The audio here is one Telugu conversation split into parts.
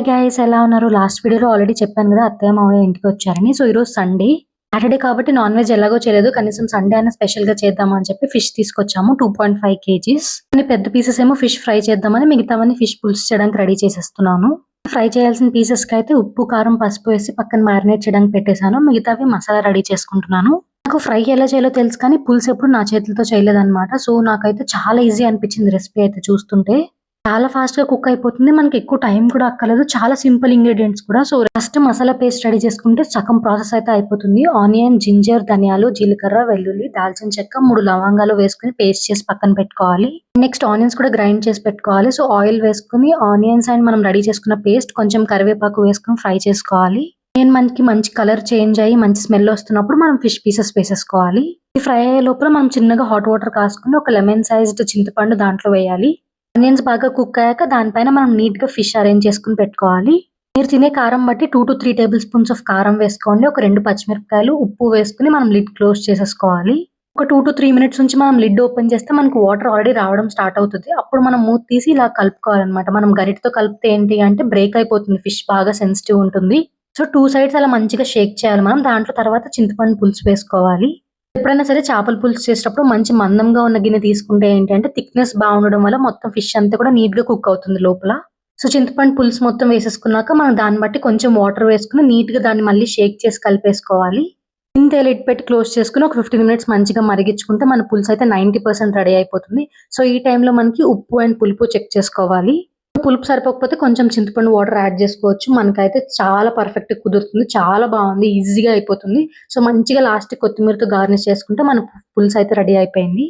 హాయ్ గైస్, ఎలా ఉన్నారు? లాస్ట్ వీడియోలో ఆల్రెడీ చెప్పాను కదా, అత్తయ్య మావయ్య ఇంటికి వచ్చారని. సో ఈరోజు సండే, సాటర్డే కాబట్టి నాన్ వెజ్ ఎలాగో చేయలేదు, కనీసం సండే అయినా స్పెషల్ గా చేద్దాం అని చెప్పి ఫిష్ తీసుకొచ్చాము. 2.5 kgs. కొన్ని పెద్ద పీసెస్ ఏమో ఫిష్ ఫ్రై చేద్దామని, మిగతావన్నీ ఫిష్ పులుసు చేయడానికి రెడీ చేసేస్తున్నాను. ఫ్రై చేయాల్సిన పీసెస్ కి అయితే ఉప్పు, కారం, పసుపు వేసి పక్కన మ్యారినేట్ చేయడానికి పెట్టేశాను. మిగతావి మసాలా రెడీ చేసుకుంటున్నాను. నాకు ఫ్రై ఎలా చేయాలో తెలుసు కానీ పులుసు ఎప్పుడు నా చేతులతో చేయలేదన్నమాట. సో నాకైతే చాలా ఈజీ అనిపించింది రెసిపీ అయితే చూస్తుంటే. చాలా ఫాస్ట్ గా కుక్ అయిపోతుంది. మనకి ఎక్కువ టైం కూడా అక్కర్లేదు. చాలా సింపుల్ ఇంగ్రీడియంట్స్ కూడా. So first masala paste ready చేసుకుంటే సగం ప్రాసెస్ అయితే అయిపోతుంది. ఆనియన్, జింజర్, ధనియాలు, జీలకర్ర, వెల్లుల్లి, దాల్చిన చెక్క, 3 లవంగాలు వేసుకుని పేస్ట్ చేసి పక్కన పెట్టుకోవాలి. నెక్స్ట్ ఆనియన్స్ కూడా గ్రైండ్ చేసి పెట్టుకోవాలి. సో ఆయిల్ వేసుకుని ఆనియన్స్ అండ్ మనం రెడీ చేసుకున్న పేస్ట్, కొంచెం కరివేపాకు వేసుకుని ఫ్రై చేసుకోవాలి. మనకి మంచి కలర్ చేంజ్ అయ్యి మంచి స్మెల్ వస్తున్నప్పుడు మనం ఫిష్ పీసెస్ వేసేసుకోవాలి. ఈ ఫ్రై అయ్యే లోపల మనం చిన్నగా హాట్ వాటర్ కాసుకుని ఒక లెమన్ సైజ్డ్ చింతపండు దాంట్లో వేయాలి. ఆనియన్స్ బాగా కుక్ అయ్యాక దానిపైన మనం నీట్ గా ఫిష్ అరేంజ్ చేసుకుని పెట్టుకోవాలి. మీరు తినే కారం బట్టి 2 to 3 టేబుల్ స్పూన్స్ ఆఫ్ కారం వేసుకోండి. ఒక 2 పచ్చిమిరపకాయలు, ఉప్పు వేసుకుని మనం లిడ్ క్లోజ్ చేసేసుకోవాలి. ఒక 2 to 3 మినిట్స్ నుంచి మనం లిడ్ ఓపెన్ చేస్తే మనకు వాటర్ ఆల్రెడీ రావడం స్టార్ట్ అవుతుంది. అప్పుడు మనం మూత తీసి ఇలా కలుపుకోవాలన్నమాట. మనం గరిటతో కలిపితే ఏంటి అంటే బ్రేక్ అయిపోతుంది. ఫిష్ బాగా సెన్సిటివ్ ఉంటుంది. సో 2 సైడ్స్ అలా మంచిగా షేక్ చేయాలి మనం. దాంట్లో తర్వాత చింతపండు పులుసు వేసుకోవాలి. ఎప్పుడైనా సరే చేపల పులుసు చేసేటప్పుడు మంచి మందంగా ఉన్న గిన్నె తీసుకుంటే ఏంటి అంటే థిక్నెస్ బాగుండడం వల్ల మొత్తం ఫిష్ అంతా కూడా నీట్ గా కుక్ అవుతుంది లోపల. సో చింతపండు పులుసు మొత్తం వేసేసుకున్నాక మనం దాన్ని బట్టి కొంచెం వాటర్ వేసుకుని నీట్ గా దాన్ని మళ్ళీ షేక్ చేసి కలిపేసుకోవాలి. ఇంత లిడ్ పెట్టి క్లోజ్ చేసుకుని ఒక 15 మినిట్స్ మంచిగా మరిగించుకుంటే మన పులుసు అయితే 90% రెడీ అయిపోతుంది. సో ఈ టైంలో మనకి ఉప్పు అండ్ పులుపు చెక్ చేసుకోవాలి. పులుపు సరిపోకపోతే కొంచెం చింతపండు వాటర్ యాడ్ చేసుకోవచ్చు. మనకైతే చాలా పర్ఫెక్ట్ కుదురుతుంది. చాలా బాగుంది. ఈజీగా అయిపోతుంది. సో మంచిగా లాస్ట్ కొత్తిమీరతో గార్నిష్ చేసుకుంటే మన పులుసు అయితే రెడీ అయిపోయింది.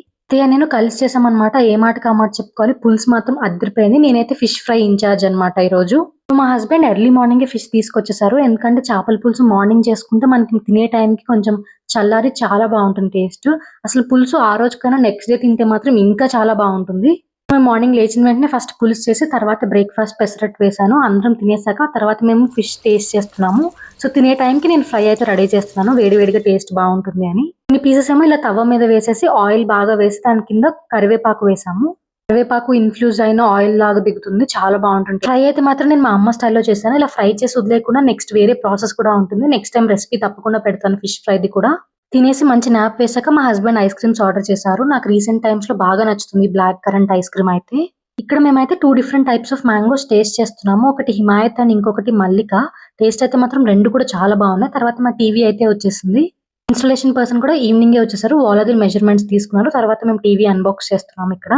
నేను కలిసి చేసామన్నమాట. ఏ మాటకి ఆ మాట చెప్పుకోవాలి. పులుసు మాత్రం అదిరిపోయింది. నేనైతే ఫిష్ ఫ్రై ఇన్ఛార్జ్ అనమాట ఈ రోజు. మా హస్బెండ్ ఎర్లీ మార్నింగ్ ఫిష్ తీసుకొచ్చేసారు. ఎందుకంటే చేపల పులుసు మార్నింగ్ చేసుకుంటే మనకి తినే టైంకి కొంచెం చల్లారి చాలా బాగుంటుంది టేస్ట్. అసలు పులుసు ఆ రోజు కన్నా నెక్స్ట్ డే తింటే మాత్రం ఇంకా చాలా బాగుంటుంది. మేము మార్నింగ్ లేచిన వెంటనే ఫస్ట్ పులుసు చేసి తర్వాత బ్రేక్ఫాస్ట్ పెసరట్టు వేసాను. అందరం తినేసాక తర్వాత మేము ఫిష్ టేస్ట్ చేస్తున్నాము. సో తినే టైంకి నేను ఫ్రై అయితే రెడీ చేస్తున్నాను. వేడివేడిగా టేస్ట్ బాగుంటుంది అని. కొన్ని పీసెస్ ఏమో ఇలా తవ్వ మీద వేసేసి ఆయిల్ బాగా వేసి దాని కింద కరివేపాకు వేసాము. కరివేపాకు ఇన్ఫ్యూజ్ అయిన ఆయిల్ లాగా దిగుతుంది. చాలా బాగుంటుంది. ఫ్రై అయితే మాత్రం నేను మా అమ్మ స్టైల్లో చేశాను. ఇలా ఫ్రై చేసి వదిలేకుండా నెక్స్ట్ వేరే ప్రాసెస్ కూడా ఉంటుంది. నెక్స్ట్ టైం రెసిపీ తప్పకుండా పెడతాను ఫిష్ ఫ్రైది కూడా. తినేసి మంచి నాప్ వేసాక మా హస్బెండ్ ఐస్ క్రీమ్స్ ఆర్డర్ చేశారు. నాకు రీసెంట్ టైమ్స్ లో బాగా నచ్చుతుంది బ్లాక్ కరెంట్ ఐస్ క్రీమ్ అయితే. ఇక్కడ మేమైతే 2 different types of mangoes taste చేస్తున్నాము. ఒకటి హిమాయత్ అండ్ ఇంకొకటి మల్లిక. టేస్ట్ అయితే మాత్రం 2 కూడా చాలా బాగున్నాయి. తర్వాత మా టీవీ అయితే వచ్చేసింది. ఇన్స్టాలేషన్ పర్సన్ కూడా ఈవినింగే వచ్చేసారు. వాళ్ళది మెజర్మెంట్స్ తీసుకున్నారు. తర్వాత మేము టీవీ అన్బాక్స్ చేస్తున్నాము ఇక్కడ.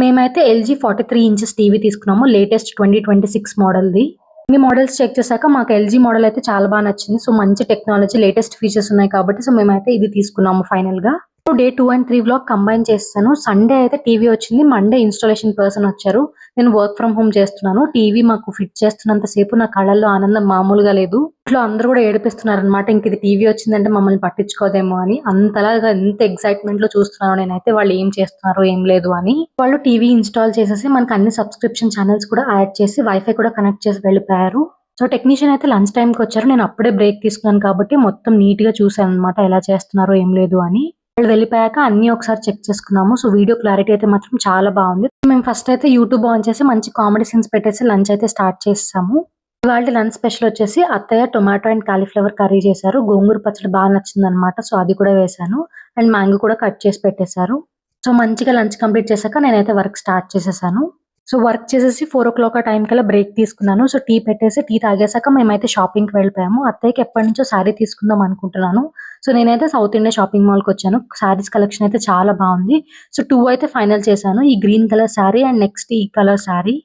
మేమైతే LG 43 inches టీవీ తీసుకున్నాము. లేటెస్ట్ 2026 మోడల్ది. ఇన్ని మోడల్స్ చెక్ చేశాక మాకు LG మోడల్ అయితే చాలా బాగా నచ్చింది. సో మంచి టెక్నాలజీ, లేటెస్ట్ ఫీచర్స్ ఉన్నాయి కాబట్టి సో మేమైతే ఇది తీసుకున్నాము ఫైనల్ గా. డే 2 and 3 వ్లాగ్ కంబైన్ చేస్తాను. సండే అయితే టీవీ వచ్చింది. మండే ఇన్స్టాలేషన్ పర్సన్ వచ్చారు. నేను వర్క్ ఫ్రమ్ హోమ్ చేస్తున్నాను. టీవీ మాకు ఫిట్ చేస్తున్నంత సేపు నా కళ్ళల్లో ఆనందం మామూలుగా లేదు. ఇంట్లో అందరూ కూడా ఏడిపిస్తున్నారు అనమాట. ఇంక ఇది టీవీ వచ్చిందంటే మమ్మల్ని పట్టించుకోదేమో అని. అంతలాగా ఎంత ఎక్సైట్మెంట్ లో చూస్తున్నాను నేనైతే వాళ్ళు ఏం చేస్తున్నారు ఏం లేదు అని. వాళ్ళు టీవీ ఇన్స్టాల్ చేసేసి మనకు అన్ని సబ్స్క్రిప్షన్ ఛానల్స్ కూడా యాడ్ చేసి వైఫై కూడా కనెక్ట్ చేసి వెళ్ళిపోయారు. సో టెక్నీషియన్ అయితే లంచ్ టైంకి వచ్చారు. నేను అప్పుడే బ్రేక్ తీసుకున్నాను కాబట్టి మొత్తం నీట్ గా చూసాను అనమాట ఎలా చేస్తున్నారో ఏం లేదు అని. వాళ్ళు వెళ్ళిపోయాక అన్ని ఒకసారి చెక్ చేసుకున్నాము. సో వీడియో క్లారిటీ అయితే మాత్రం చాలా బాగుంది. మేము ఫస్ట్ అయితే యూట్యూబ్ ఆన్ చేసి మంచి కామెడీ సీన్స్ పెట్టేసి లంచ్ అయితే స్టార్ట్ చేసాము. ఇవాళ లంచ్ స్పెషల్ వచ్చేసి అత్తయ్య టొమాటో అండ్ కాలీఫ్లవర్ కర్రీ చేశారు. గోంగూర పచ్చడి బాగా నచ్చింది అనమాట. సో అది కూడా వేసాను. అండ్ మ్యాంగో కూడా కట్ చేసి పెట్టేశారు. సో మంచిగా లంచ్ కంప్లీట్ చేశాక నేనైతే వర్క్ స్టార్ట్ చేసేసాను. సో వర్క్ చేసేసి 4 o'clock ఆ టైం కల్లా బ్రేక్ తీసుకున్నాను. సో టీ పెట్టేసి టీ తాగేసాక మేమైతే షాపింగ్ కి వెళ్ళిపోయాము. అత్తయ్యకి ఎప్పటి నుంచో శారీ తీసుకుందాం అనుకుంటున్నాను. సో నేనైతే సౌత్ ఇండియా షాపింగ్ మాల్ కి వచ్చాను. శారీస్ కలెక్షన్ అయితే చాలా బాగుంది. సో 2 అయితే ఫైనల్ చేశాను. ఈ green colour sari and next ఈ కలర్ శారీ.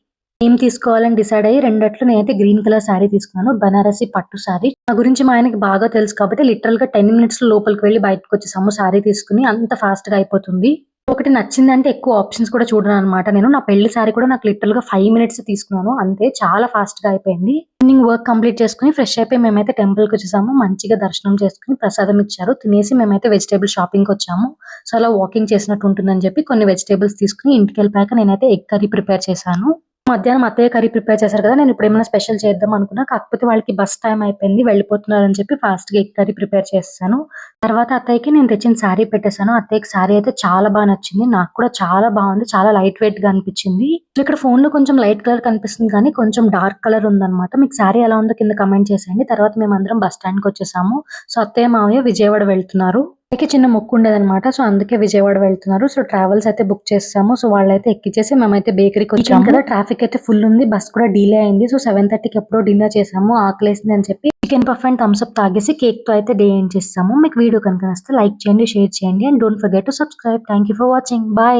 ఏం తీసుకోవాలని డిసైడ్ అయ్యి రెండట్లో నేనైతే గ్రీన్ కలర్ శారీ తీసుకున్నాను. బనారసి పట్టు శారీ. నా గురించి మా ఆయనకి బాగా తెలుసు కాబట్టి లిటరల్ గా 10 minutes లో లోపలికి వెళ్ళి బయటకు వచ్చేసాము. శారీ తీసుకుని అంత ఫాస్ట్ గా అయిపోతుంది. ఒకటి నచ్చిందంటే ఎక్కువ ఆప్షన్స్ కూడా చూడను అనమాట. నేను నా పెళ్లి సారీ కూడా నాకు లిటరల్ గా 5 minutes తీసుకున్నాను. అంతే, చాలా ఫాస్ట్ గా అయిపోయింది. ఈవినింగ్ వర్క్ కంప్లీట్ చేసుకుని ఫ్రెష్ అయిపోయి మేమైతే టెంపుల్ కి వచ్చేసాము. మంచిగా దర్శనం చేసుకుని ప్రసాదం ఇచ్చారు. తినేసి మేమైతే వెజిటేబుల్ షాపింగ్ కి వచ్చాము. సో అలా వాకింగ్ చేసినట్టు ఉంటుందని చెప్పి కొన్ని వెజిటేబుల్స్ తీసుకుని ఇంటికి వెళ్ళిపోయాక నేనైతే ఎగ్ కర్రీ ప్రిపేర్ చేశాను. మధ్యాహ్నం అత్తయ్య కర్రీ ప్రిపేర్ చేశారు కదా! నేను ఇప్పుడు ఏమైనా స్పెషల్ చేద్దాం అనుకున్నా. కాకపోతే వాళ్ళకి బస్ టైమ్ అయిపోయింది. వెళ్ళిపోతున్నారని చెప్పి ఫాస్ట్‌గా ఎగ్ కర్రీ ప్రిపేర్ చేసేసాను. తర్వాత అత్తయ్యకి నేను తెచ్చిన శారీ పెట్టేసాను. అత్తయ్యకి శారీ అయితే చాలా నచ్చింది. నాకు కూడా చాలా బావుంది. చాలా లైట్ వెయిట్‌గా అనిపించింది. ఇక్కడ ఫోన్‌లో కొంచెం లైట్ కలర్ కనిపిస్తుంది కానీ కొంచెం డార్క్ కలర్ ఉందన్నమాట. మీకు శారీ ఎలా ఉందో కింద కామెంట్ చేసేయండి. తర్వాత మేమందరం బస్ స్టాండ్‌కొచ్చేసాము. సో, అత్తయ్య, మావయ్య విజయవాడ వెళ్తున్నారు. అత్తయ్యకి చిన్న మొక్కు ఉండేదన్నమాట. సో, అందుకే విజయవాడ వెళ్తున్నారు. సో, ట్రావెల్స్ అయితే బుక్ చేసేసాము. సో, వాళ్ళైతే ఎక్కిచ్చేసి మేమైతే బేకరీకొచ్చాము. కదా ట్రాఫిక్ అయితే ఫుల్ ఉంది. బస్ కూడా డిలే అయింది. సో, 7:30కి ఎప్పుడో డిన్నర్ చేసాము. ఆకలేసింది అని చెప్పి chicken puff and Thums Up తాగేసి కేక్‌తో అయితే డే ఎండ్ చేసేసాము. మీకు వీడియో కనుక నచ్చితే లైక్ చేయండి, షేర్ చేయండి and don't forget to subscribe. Thank you for watching. By.